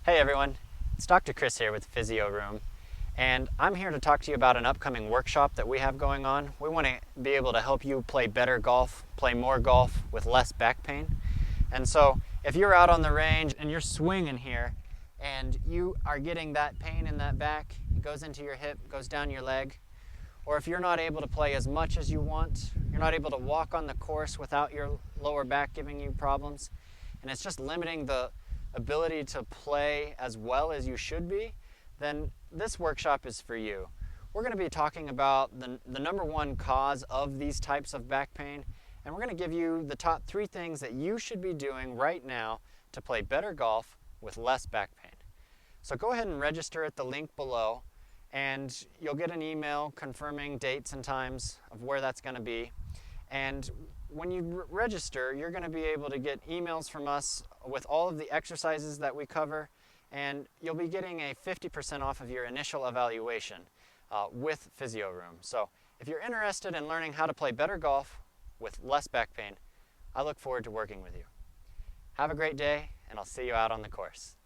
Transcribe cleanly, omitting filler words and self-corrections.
Hey everyone, it's Dr. Chris here with Physio Room, and I'm here to talk to you about an upcoming workshop that we have going on. We want to be able to help you play better golf, play more golf with less back pain. And so if you're out on the range and you're swinging here and you are getting that pain in that back, it goes into your hip, goes down your leg, or if you're not able to play as much as you want, you're not able to walk on the course without your lower back giving you problems, and it's just limiting the ability to play as well as you should be, then this workshop is for you. We're going to be talking about the number one cause of these types of back pain, and we're going to give you the top 3 things that you should be doing right now to play better golf with less back pain. So go ahead and register at the link below, and you'll get an email confirming dates and times of where that's going to be. And when you register, you're going to be able to get emails from us with all of the exercises that we cover, and you'll be getting a 50% off of your initial evaluation with Physio Room. So if you're interested in learning how to play better golf with less back pain, I look forward to working with you. Have a great day, and I'll see you out on the course.